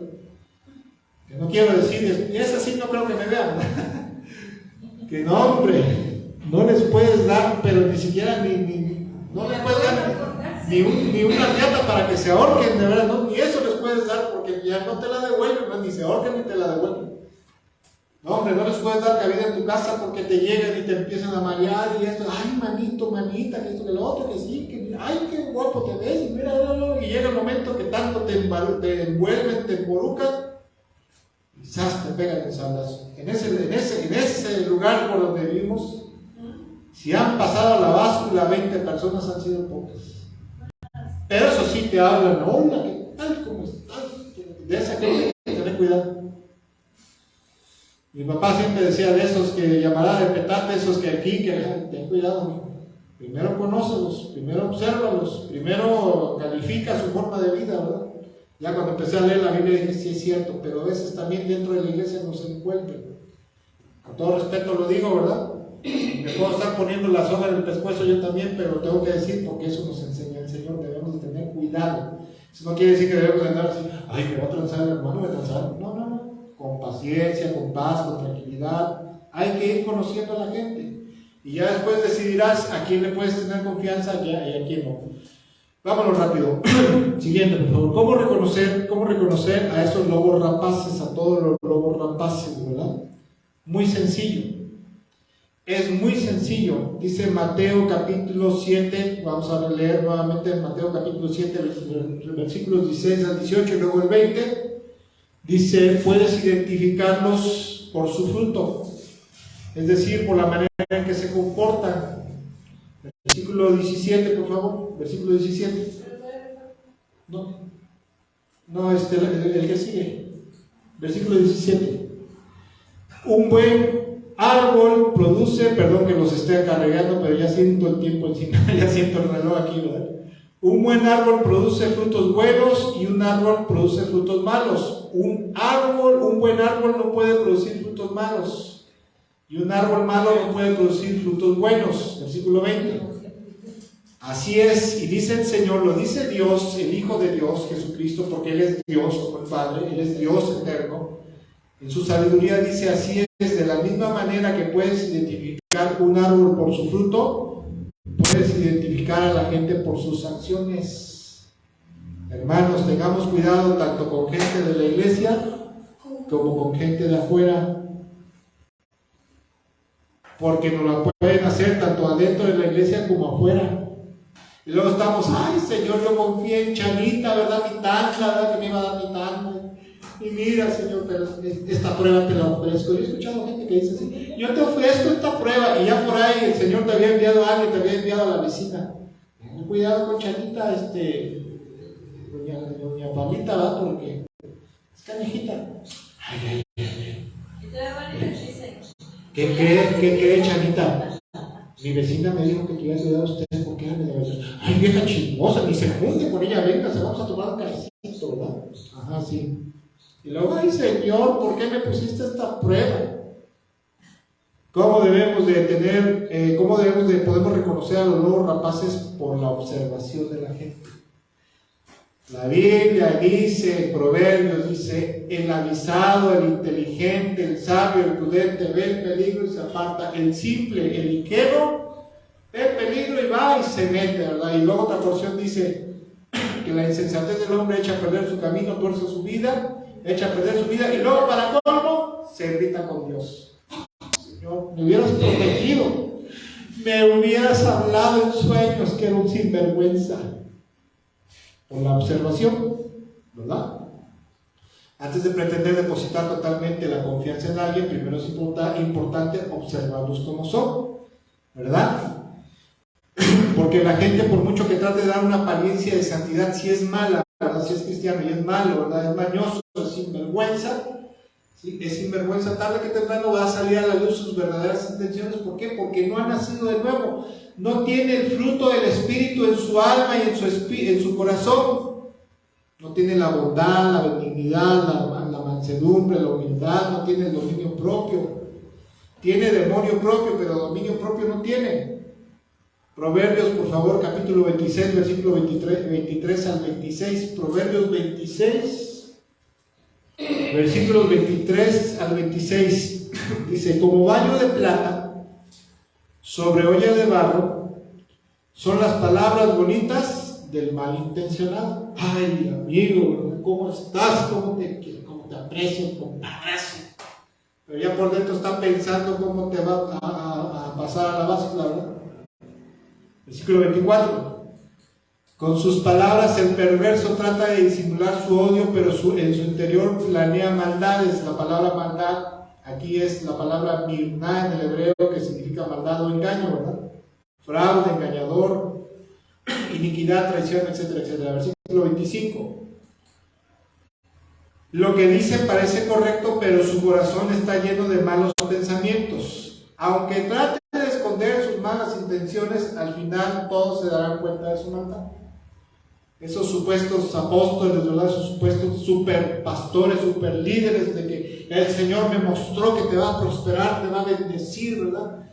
A: No quiero decir, es así, no creo que me vean. Que no, hombre, no les puedes dar, pero ni siquiera no les puedes dar ni una riata para que se ahorquen, de verdad, no, ni eso les puedes dar porque ya no te la devuelven, ¿no? Ni se ahorquen ni te la devuelven. No, hombre, no les puedes dar cabida en tu casa porque te llegan y te empiezan a marear y esto, ay, manito, manita, que esto, que lo otro, que sí, que ay, qué guapo te ves, y mira, y llega el momento que tanto te envuelven, te emborucan, y ¡zas!, te pegan el sablazo. En ese lugar por donde vivimos, si han pasado a la báscula 20 personas, han sido pocas. Pero eso sí te hablan, hola, ¿qué tal? ¿Cómo estás? De esa gente, ten cuidado. Mi papá siempre decía de esos que llamará de petate, esos que aquí, que ten cuidado. Primero conócelos, primero obsérvalos, primero califica su forma de vida, ¿verdad? Ya cuando empecé a leer la Biblia dije, sí es cierto, pero a veces también dentro de la iglesia nos encuentran. Con todo respeto lo digo, ¿verdad? Me puedo estar poniendo la soga en el pescuezo yo también, pero tengo que decir porque eso nos enseña el Señor, debemos de tener cuidado. Eso no quiere decir que debemos de andar así, ay, me va a transar el hermano, me va a transar. No, no, no. Con paciencia, con paz, con tranquilidad. Hay que ir conociendo a la gente. Y ya después decidirás a quién le puedes tener confianza y a quién no. Vámonos rápido. Siguiente, por favor. ¿Cómo reconocer a esos lobos rapaces, a todos los lobos rapaces, verdad? Muy sencillo. Es muy sencillo. Dice Mateo capítulo 7. Vamos a leer nuevamente Mateo capítulo 7, versículos 16 al 18 y luego el 20. Dice, puedes identificarlos por su fruto, es decir, por la manera en que se comportan. Versículo 17, por favor, versículo 17. No, el que sigue. Versículo 17. Un buen árbol produce, perdón que los esté cargando, pero ya siento el tiempo encima, ya siento el reloj aquí, ¿verdad? Un buen árbol produce frutos buenos y un árbol produce frutos malos. Un buen árbol no puede producir frutos malos. Y un árbol malo no puede producir frutos buenos. Versículo 20. Así es, y dice el Señor, lo dice Dios, el Hijo de Dios, Jesucristo, porque Él es Dios como el Padre, Él es Dios eterno. En su sabiduría dice, así es, de la misma manera que puedes identificar un árbol por su fruto, puedes identificar a la gente por sus acciones. Hermanos, tengamos cuidado tanto con gente de la iglesia como con gente de afuera, porque nos la pueden hacer tanto adentro de la iglesia como afuera. Y luego estamos, ay Señor, yo confié en Chanita, ¿verdad? Mi tanda, ¿verdad? Que me iba a dar mi tanda. Y mira, Señor, pero esta prueba te la ofrezco. Yo he escuchado gente que dice así, yo te ofrezco esta prueba, y ya por ahí el Señor te había enviado a alguien, te había enviado a la vecina. Ten cuidado con Chanita, doña Pablita, ¿verdad? Porque es canijita. Ay. ¿Qué cree, Chanita? Mi vecina me dijo que te iba a ayudar a usted porque ella me debe decir, ay, vieja chismosa, ni se junte con ella, venga, se vamos a tomar un cafecito, ¿verdad? Ajá, sí. Y luego, ay Señor, ¿por qué me pusiste esta prueba? ¿Cómo debemos de podemos reconocer a los lobos rapaces? Por la observación de la gente. La Biblia dice, Proverbios dice, el avisado, el inteligente, el sabio, el prudente ve el peligro y se aparta. El simple, el inquieto, ve el peligro y va y se mete, ¿verdad? Y luego otra porción dice que la insensatez del hombre echa a perder su camino, tuerce su vida, echa a perder su vida y luego para colmo se irrita con Dios. Señor, me hubieras protegido, me hubieras hablado en sueños que era un sinvergüenza. Por la observación, ¿verdad? Antes de pretender depositar totalmente la confianza en alguien, primero es importante observarlos como son, ¿verdad? Porque la gente, por mucho que trate de dar una apariencia de santidad, si es mala, ¿verdad? Si es cristiano y es malo, ¿verdad? Es mañoso, es sinvergüenza, ¿sí? Es sinvergüenza, tarde que temprano va a salir a la luz sus verdaderas intenciones. ¿Por qué? Porque no ha nacido de nuevo. No tiene el fruto del Espíritu en su alma y en su corazón. No tiene la bondad, la benignidad, la mansedumbre, la humildad, no tiene el dominio propio. Tiene demonio propio, pero dominio propio no tiene. Proverbios, por favor, capítulo 26, versículo 23 al 26. Proverbios 26, Versículos 23 al 26. Dice: como baño de plata sobre olla de barro son las palabras bonitas del malintencionado. Ay, amigo, ¿cómo estás? ¿Cómo te aprecio? ¿Cómo te abrazo? Pero ya por dentro está pensando cómo te va a pasar a la báscula, ¿verdad? Versículo 24. Con sus palabras el perverso trata de disimular su odio, pero en su interior planea maldades. La palabra maldad aquí es la palabra mirná en el hebreo, que significa maldad o engaño, ¿verdad? Fraude, engañador, iniquidad, traición, etcétera, etcétera. Versículo 25. Lo que dice parece correcto, pero su corazón está lleno de malos pensamientos. Aunque trate de esconder sus malas intenciones, al final todos se darán cuenta de su maldad. Esos supuestos apóstoles, ¿verdad? Esos supuestos super pastores, super líderes de que el Señor me mostró que te va a prosperar, te va a bendecir, ¿verdad?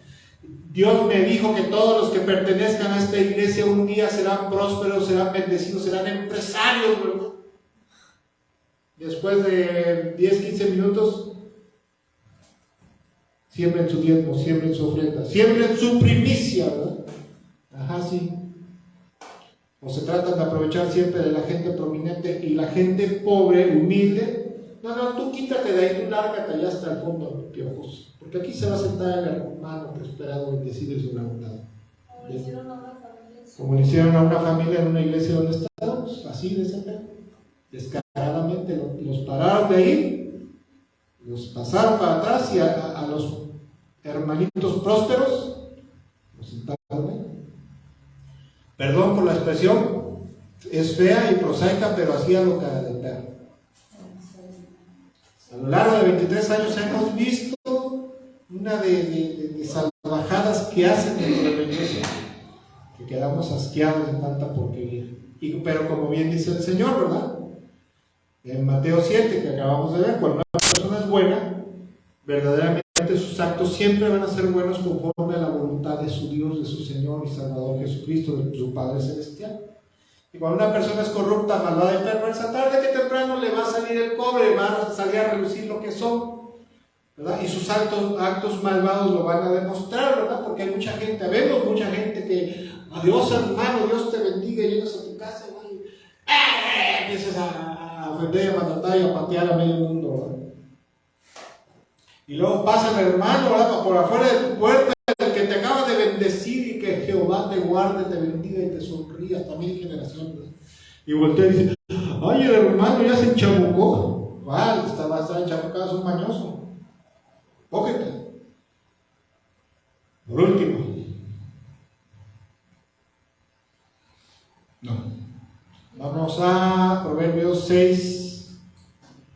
A: Dios me dijo que todos los que pertenezcan a esta iglesia un día serán prósperos, serán bendecidos, serán empresarios, ¿verdad? Después de 10, 15 minutos, siembren su diezmo, siembren su ofrenda, siembren su primicia, ¿verdad? Ajá, sí. O se tratan de aprovechar siempre de la gente prominente y la gente pobre, humilde. No, tú quítate de ahí, tú lárgate allá hasta el fondo, piojos. Porque aquí se va a sentar el hermano prosperado, bendecido y sobreabundado. Como le hicieron a una familia en una iglesia donde estábamos, así de cerca, descaradamente los pararon de ahí, los pasaron para atrás y a los hermanitos prósperos los sentaron ahí. Perdón por la expresión, es fea y prosaica, pero hacía lo cara de perro. A lo largo de 23 años hemos visto una de salvajadas que hacen dentro de la iglesia, que quedamos asqueados de tanta porquería. Pero como bien dice el Señor, ¿verdad? En Mateo 7, que acabamos de ver, cuando una persona es buena, verdaderamente sus actos siempre van a ser buenos conforme a la voluntad de su Dios, de su Señor y Salvador Jesucristo, de su Padre Celestial. Y cuando una persona es corrupta, malvada y perversa, tarde que temprano le va a salir el cobre, va a salir a relucir lo que son, ¿verdad? Y sus actos malvados lo van a demostrar, ¿verdad? Porque hay mucha gente, vemos mucha gente que, adiós hermano, Dios te bendiga, y llegas a tu casa y empiezas a ofender, a maltratar y a patear a medio mundo, ¿verdad? Y luego pasa el hermano, ¿verdad? Por afuera de tu puerta, el que te acaba de bendecir y que Jehová te guarde, te bendiga y te sonríe hasta 1000 generaciones, ¿verdad? Y voltea y dice, ay, el hermano ya se enchabucó. Vale, está enchabucado, es un mañoso. Póquete. Por último. No. Vamos a Proverbios 6,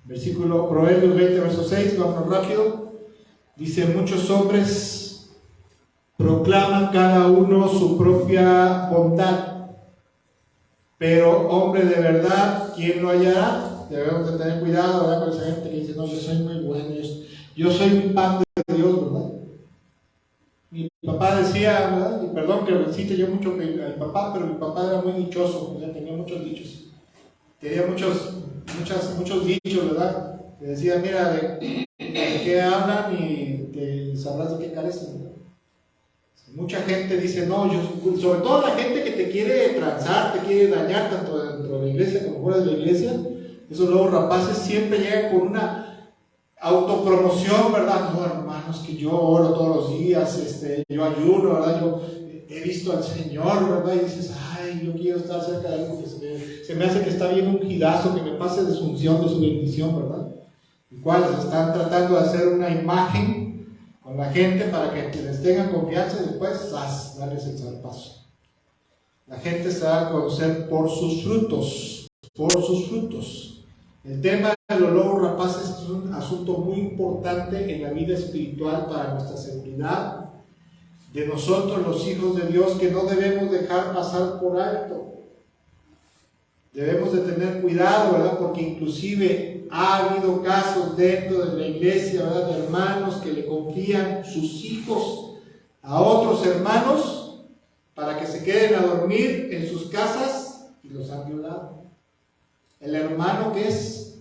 A: Proverbios 20, verso 6, vamos rápido. Dice, muchos hombres proclaman cada uno su propia bondad, pero hombre de verdad, ¿quién lo hallará? Debemos de tener cuidado, ¿verdad? Con esa gente que dice, no, yo soy muy bueno, yo soy un pan de Dios, ¿verdad? Mi papá decía, ¿verdad? Y perdón que cite yo mucho al papá, pero mi papá era muy dichoso, ¿verdad? Tenía muchos dichos. Tenía muchos dichos, ¿verdad? Que decía, mira, de qué hablan y sabrás de qué carecen, ¿verdad? Mucha gente dice, no, sobre todo la gente que te quiere transar, te quiere dañar tanto dentro de la iglesia como fuera de la iglesia, esos lobos rapaces siempre llegan con una autopromoción, ¿verdad? No, hermanos, que yo oro todos los días, yo ayuno, ¿verdad? Yo he visto al Señor, ¿verdad? Y dices, ay, yo quiero estar cerca de algo que se me hace que está bien ungidazo, que me pase de su unción, de su bendición, ¿verdad? Igual están tratando de hacer una imagen con la gente para que les tengan confianza y después darles el zarpazo. La gente se va a conocer por sus frutos, El tema de los lobos rapaces es un asunto muy importante en la vida espiritual para nuestra seguridad, de nosotros los hijos de Dios, que no debemos dejar pasar por alto. Debemos de tener cuidado, ¿verdad? Porque inclusive ha habido casos dentro de la iglesia, ¿verdad? De hermanos que le confían sus hijos a otros hermanos para que se queden a dormir en sus casas y los han violado. El hermano que es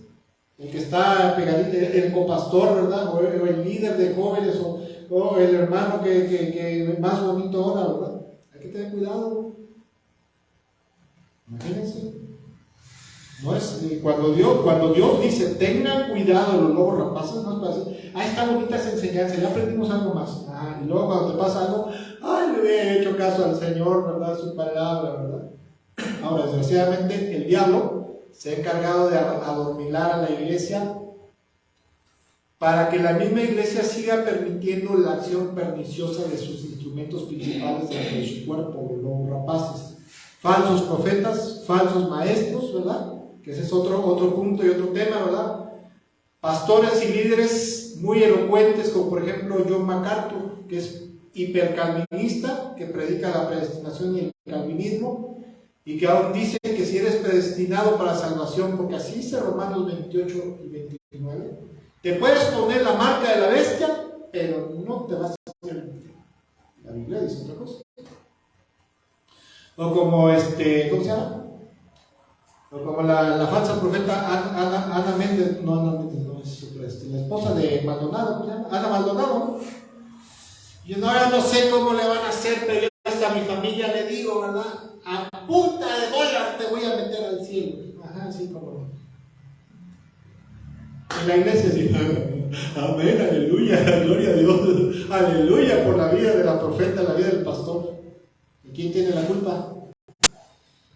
A: el que está pegadito, el copastor, ¿verdad? O el líder de jóvenes, o el hermano que más bonito ahora, ¿verdad? Hay que tener cuidado. Imagínense. No es, cuando Dios dice, tengan cuidado los lobos rapaces, no es para decir, está bonita esa enseñanza, ya aprendimos algo más. Y luego cuando te pasa algo, le hubiera hecho caso al Señor, ¿verdad? Su palabra, ¿verdad? Ahora, desgraciadamente, el diablo se ha encargado de adormilar a la iglesia para que la misma iglesia siga permitiendo la acción perniciosa de sus instrumentos principales dentro de su cuerpo, los lobos rapaces. Falsos profetas, falsos maestros, ¿verdad? Que ese es otro punto y otro tema, ¿verdad? Pastores y líderes muy elocuentes, como por ejemplo John MacArthur, que es hipercalvinista, que predica la predestinación y el calvinismo, y que aún dice que si eres predestinado para salvación, porque así dice Romanos 28 y 29, te puedes poner la marca de la bestia, pero no te vas a hacer. La Biblia dice otra cosa. O como ¿cómo se llama? O como la falsa profeta Ana Méndez, no es la esposa de Maldonado, ¿cómo se llama? Ana Maldonado. Yo ya no sé cómo le van a hacer, pero yo hasta a mi familia le digo, ¿verdad? A punta de dólar te voy a meter al cielo. Así como. En la iglesia sí, amén, aleluya, gloria a Dios, aleluya por la vida de la profeta, la vida del pastor. ¿Y quién tiene la culpa?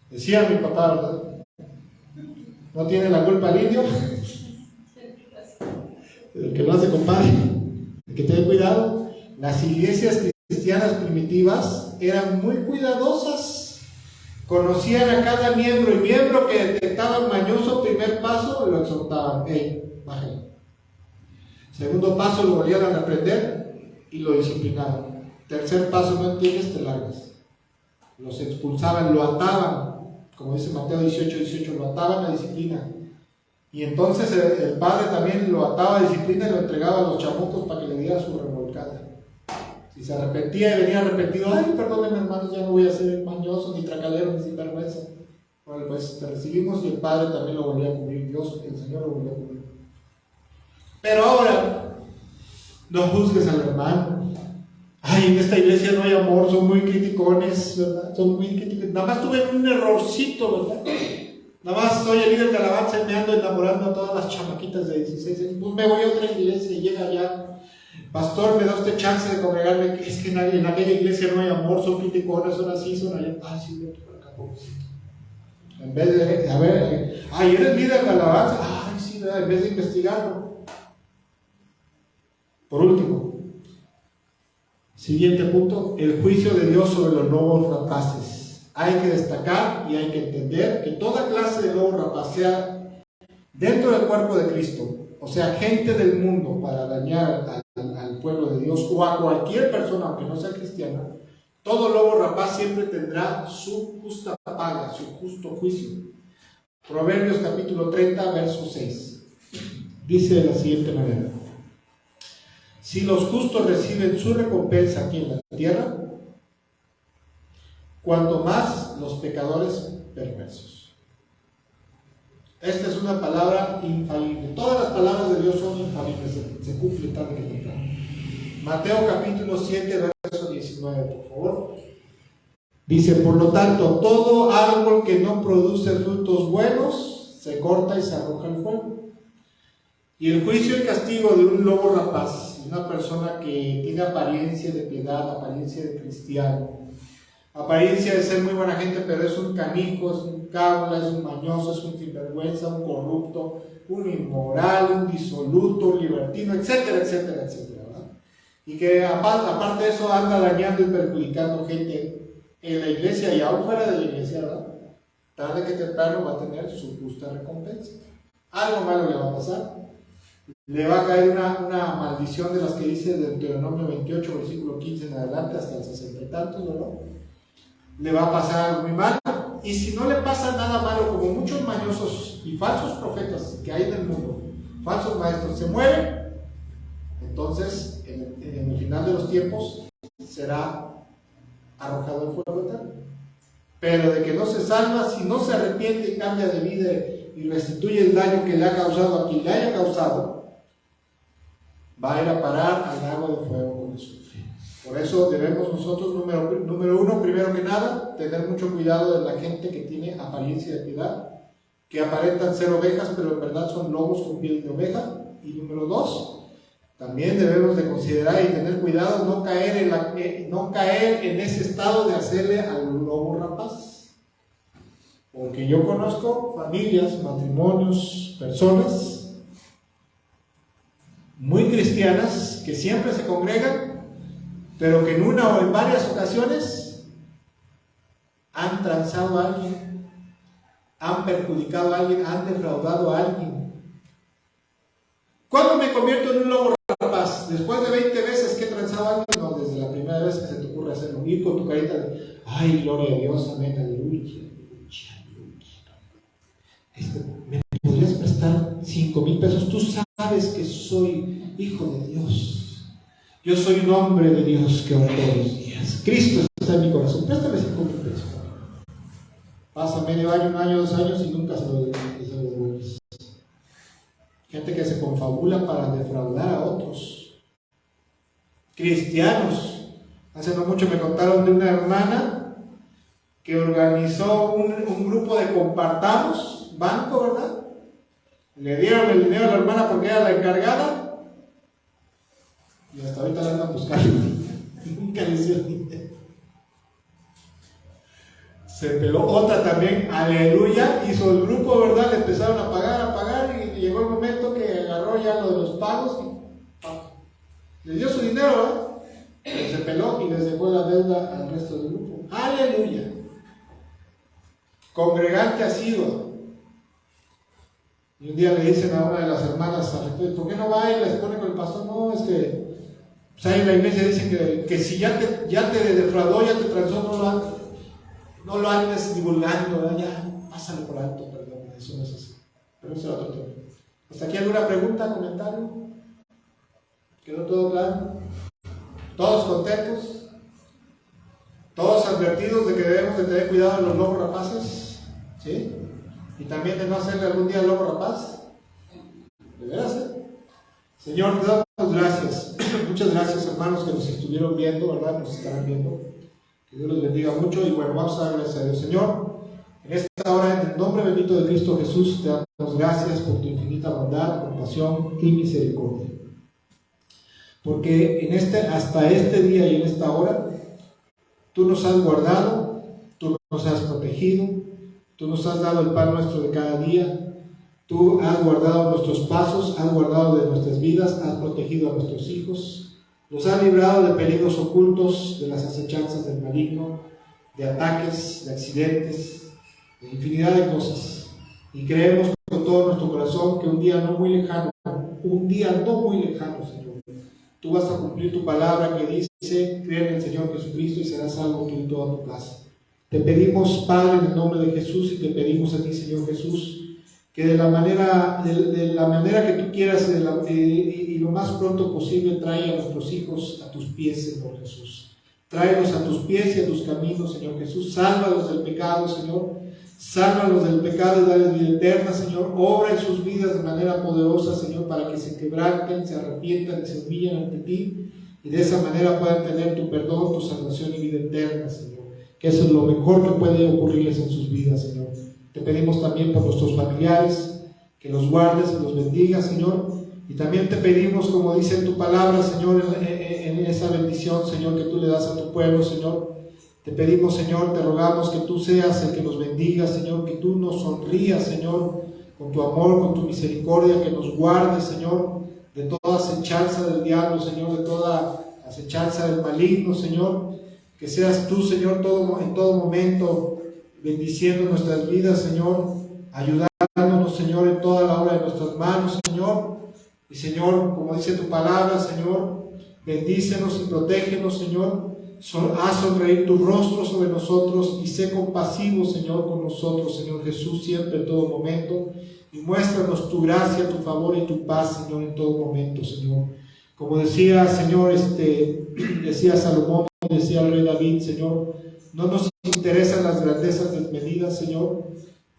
A: Decía mi papá, ¿verdad? ¿No tiene la culpa el indio? El que no hace compadre, el que tiene cuidado. Las iglesias cristianas primitivas eran muy cuidadosas, conocían a cada miembro, y miembro que detectaban mañoso, primer paso, lo exhortaban, bájale. Segundo paso, lo volvían a reprender y lo disciplinaban. Tercer paso, no entiendes, te largas. Los expulsaban, lo ataban, como dice Mateo 18, lo ataban a disciplina. Y entonces el padre también lo ataba a disciplina y lo entregaba a los chamucos para que le diera su revolcada. Si se arrepentía y venía arrepentido, perdónenme hermanos, ya no voy a ser mañoso, ni tracalero, ni sinvergüenza. Bueno, pues te recibimos, y el padre también lo volvía a cubrir, Dios, el Señor lo volvía a cubrir. Pero ahora, no juzgues al hermano. En esta iglesia no hay amor, son muy criticones, ¿verdad? Son muy criticones. Nada más tuve un errorcito, ¿verdad? Nada más soy el líder de alabanza y me ando enamorando a todas las chamaquitas de 16 años. Pues me voy a otra iglesia y llega allá. Pastor, me da usted chance de congregarme. Es que en aquella iglesia no hay amor, son criticones, son así, son allá. Sí, vete por acá, pobrecito. En vez de, eres líder de alabanza. Sí, ¿verdad? En vez de investigarlo. Por último, siguiente punto, el juicio de Dios sobre los lobos rapaces. Hay que destacar y hay que entender que toda clase de lobo rapaz, sea dentro del cuerpo de Cristo, o sea, gente del mundo para dañar al pueblo de Dios, o a cualquier persona, aunque no sea cristiana, todo lobo rapaz siempre tendrá su justa paga, su justo juicio. Proverbios capítulo 30, verso 6. Dice de la siguiente manera: si los justos reciben su recompensa aquí en la tierra, cuanto más los pecadores perversos. Esta es una palabra infalible. Todas las palabras de Dios son infalibles, se cumplen tarde que temprano. Mateo capítulo 7, verso 19, por favor. Dice: por lo tanto, todo árbol que no produce frutos buenos se corta y se arroja al fuego. Y el juicio y castigo de un lobo rapaz, una persona que tiene apariencia de piedad, apariencia de cristiano, apariencia de ser muy buena gente, pero es un canijo, es un cábula, es un mañoso, es un sinvergüenza, un corrupto, un inmoral, un disoluto, un libertino, etcétera, etcétera, etcétera, ¿verdad? Y que aparte de eso anda dañando y perjudicando gente en la iglesia y aún fuera de la iglesia, ¿verdad? Tarde que temprano va a tener su justa recompensa. Algo malo le va a pasar. Le va a caer una maldición de las que dice Deuteronomio 28, versículo 15 en adelante, hasta el 60 y tantos, ¿verdad? Le va a pasar algo muy malo. Y si no le pasa nada malo, como muchos mañosos y falsos profetas que hay en el mundo, falsos maestros, se mueren, entonces en el final de los tiempos será arrojado al fuego eterno. Pero de que no se salva, si no se arrepiente y cambia de vida y restituye el daño que le ha causado a quien le haya causado, va a ir a parar al lago de fuego con azufre. Por eso debemos nosotros, número uno, primero que nada, tener mucho cuidado de la gente que tiene apariencia de piedad, que aparentan ser ovejas, pero en verdad son lobos con piel de oveja. Y número dos, también debemos de considerar y tener cuidado no caer en ese estado de hacerle al lobo rapaz. Porque yo conozco familias, matrimonios, personas muy cristianas que siempre se congregan, pero que en una o en varias ocasiones han transado a alguien, han perjudicado a alguien, han defraudado a alguien. ¿Cuándo me convierto en un lobo rapaz? Después de 20 veces que he transado a alguien. No, desde la primera vez que se te ocurre hacerlo, ir con tu carita de ay, gloria a Dios, amén, aleluya. ¿Me podrías prestar 5,000 pesos? Tú sabes que soy hijo de Dios. Yo soy un hombre de Dios que ora todos los días. Cristo está en mi corazón. Préstame 5,000 pesos. Pasa medio año, un año, 2 años y nunca se lo devuelves. Gente que se confabula para defraudar a otros. Cristianos. Hace no mucho me contaron de una hermana que organizó un grupo de compartamos, banco, ¿verdad? Le dieron el dinero a la hermana porque era la encargada y hasta ahorita la andan buscando. Nunca le hicieron dinero. Se peló otra también, aleluya, hizo el grupo, ¿verdad? Le empezaron a pagar y llegó el momento que agarró ya lo de los pagos y le dio su dinero, ¿verdad? Pero se peló y les dejó la deuda al resto del grupo. Aleluya. Congregante asiduo. Y un día le dicen a una de las hermanas, ¿por qué no va y les pone con el pastor? No, es que pues ahí en la iglesia dicen que si ya te defraudó, ya te transó, no lo andes divulgando, ¿verdad? Ya, pásale por alto, perdón, eso no es así. Pero eso es otro tema. ¿Hasta aquí alguna pregunta, comentario? ¿Quedó todo claro? ¿Todos contentos? ¿Todos advertidos de que debemos de tener cuidado de los lobos rapaces? ¿Sí? Y también de no hacerle algún día al lobo rapaz. ¿De veras? Señor, te damos gracias. Muchas gracias, hermanos, que nos estuvieron viendo, ¿verdad? Nos estarán viendo. Que Dios los bendiga mucho y bueno, vamos a dar gracias a Dios. Señor, en esta hora, en el nombre bendito de Cristo Jesús, te damos gracias por tu infinita bondad, compasión y misericordia. Porque hasta este día y en esta hora, tú nos has guardado, tú nos has protegido, tú nos has dado el pan nuestro de cada día, tú has guardado nuestros pasos, has guardado de nuestras vidas, has protegido a nuestros hijos, nos has librado de peligros ocultos, de las acechanzas del maligno, de ataques, de accidentes, de infinidad de cosas. Y creemos con todo nuestro corazón que un día no muy lejano, Señor, tú vas a cumplir tu palabra que dice, cree en el Señor Jesucristo y serás salvo tú y toda tu casa. Te pedimos, Padre, en el nombre de Jesús, y te pedimos a ti, Señor Jesús, que de la manera que tú quieras y lo más pronto posible traiga a nuestros hijos a tus pies, Señor Jesús. Tráelos a tus pies y a tus caminos, Señor Jesús. Sálvalos del pecado, Señor. Sálvalos del pecado y dale vida eterna, Señor. Obra en sus vidas de manera poderosa, Señor, para que se quebranten, se arrepientan y se humillen ante ti y de esa manera puedan tener tu perdón, tu salvación y vida eterna, Señor. Que eso es lo mejor que puede ocurrirles en sus vidas, Señor. Te pedimos también por nuestros familiares, que los guardes, que los bendigas, Señor. Y también te pedimos, como dice en tu palabra, Señor, en esa bendición, Señor, que tú le das a tu pueblo, Señor. Te pedimos, Señor, te rogamos que tú seas el que nos bendiga, Señor, que tú nos sonrías, Señor, con tu amor, con tu misericordia, que nos guardes, Señor, de toda acechanza del diablo, Señor, de toda acechanza del maligno, Señor. Que seas tú, Señor, en todo momento bendiciendo nuestras vidas, Señor, ayudándonos, Señor, en toda la obra de nuestras manos, Señor. Y, Señor, como dice tu palabra, Señor, bendícenos y protégenos, Señor. Haz sonreír tu rostro sobre nosotros y sé compasivo, Señor, con nosotros, Señor Jesús, siempre, en todo momento. Y muéstranos tu gracia, tu favor y tu paz, Señor, en todo momento, Señor. Como decía, Señor, decía Salomón, decía el rey David, Señor, no nos interesan las grandezas desmedidas, Señor,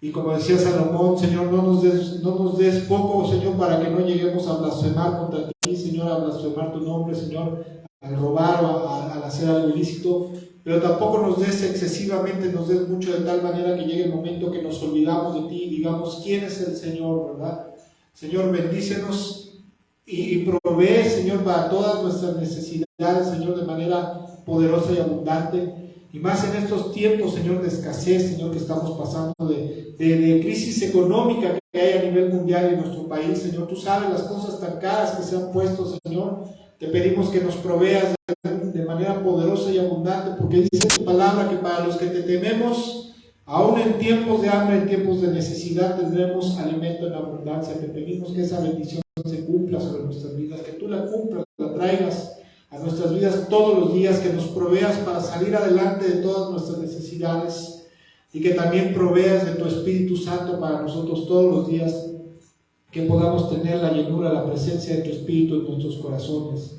A: Y como decía Salomón, Señor, no nos des poco, Señor, para que no lleguemos a blasfemar contra ti, Señor, a blasfemar tu nombre, Señor, al robar o al hacer algo ilícito, pero tampoco nos des excesivamente, nos des mucho de tal manera que llegue el momento que nos olvidamos de ti y digamos quién es el Señor, ¿verdad? Señor, bendícenos y provee, Señor, para todas nuestras necesidades, Señor, de manera poderosa y abundante. Y más en estos tiempos, Señor, de escasez, Señor, que estamos pasando, de crisis económica que hay a nivel mundial en nuestro país, Señor. Tú sabes las cosas tan caras que se han puesto, Señor. Te pedimos que nos proveas de manera poderosa y abundante, porque dice tu palabra que para los que te tememos, aún en tiempos de hambre, en tiempos de necesidad, tendremos alimento en abundancia. Te pedimos que esa bendición se cumpla sobre nuestras vidas, que tú la cumplas, la traigas a nuestras vidas todos los días, que nos proveas para salir adelante de todas nuestras necesidades y que también proveas de tu Espíritu Santo para nosotros todos los días, que podamos tener la llenura, la presencia de tu Espíritu en nuestros corazones,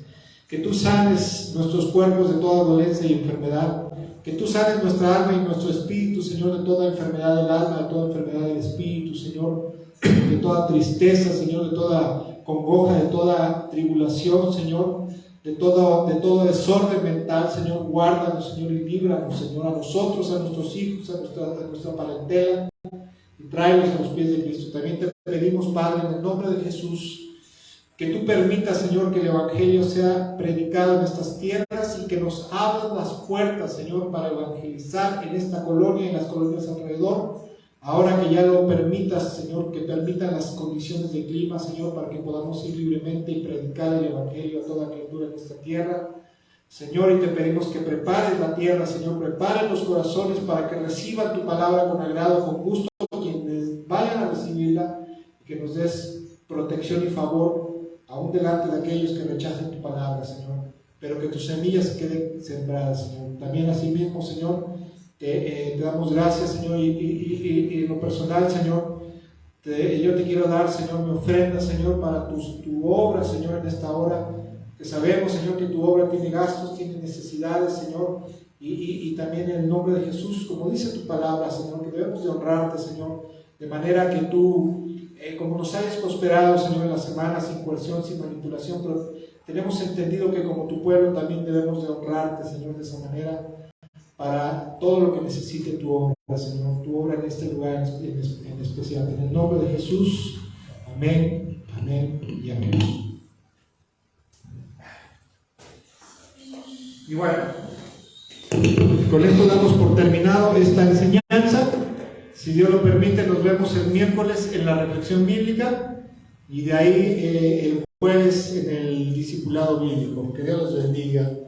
A: que tú sanes nuestros cuerpos de toda dolencia y enfermedad, que tú sanes nuestra alma y nuestro espíritu, Señor, de toda enfermedad del alma, de toda enfermedad del espíritu, Señor, de toda tristeza, Señor, de toda congoja, de toda tribulación, Señor, de todo desorden mental, Señor. Guárdanos, Señor, y líbranos, Señor, a nosotros, a nuestros hijos, a nuestra parentela, y tráelos a los pies de Cristo. También te pedimos, Padre, en el nombre de Jesús, que tú permitas, Señor, que el Evangelio sea predicado en estas tierras y que nos abras las puertas, Señor, para evangelizar en esta colonia y en las colonias alrededor. Ahora que ya lo permitas, Señor, que permitan las condiciones de clima, Señor, para que podamos ir libremente y predicar el Evangelio a toda criatura en esta tierra. Señor, y te pedimos que prepares la tierra, Señor, prepares los corazones para que reciban tu palabra con agrado, con gusto, quienes vayan a recibirla, y que nos des protección y favor, aún delante de aquellos que rechacen tu palabra, Señor, pero que tus semillas queden sembradas, Señor. También así mismo, Señor, te damos gracias, Señor, y en lo personal, Señor, yo te quiero dar, Señor, mi ofrenda, Señor, para tu obra, Señor, en esta hora, que sabemos, Señor, que tu obra tiene gastos, tiene necesidades, Señor, y también en el nombre de Jesús, como dice tu palabra, Señor, que debemos de honrarte, Señor, de manera que tú, como nos hayas prosperado, Señor, en la semana, sin coerción, sin manipulación, pero tenemos entendido que como tu pueblo también debemos de honrarte, Señor, de esa manera, para todo lo que necesite tu obra, Señor, tu obra en este lugar en especial. En el nombre de Jesús, amén, amén y amén. Y bueno, con esto damos por terminado esta enseñanza. Si Dios lo permite, nos vemos el miércoles en la reflexión bíblica y de ahí el jueves en el discipulado bíblico. Que Dios los bendiga.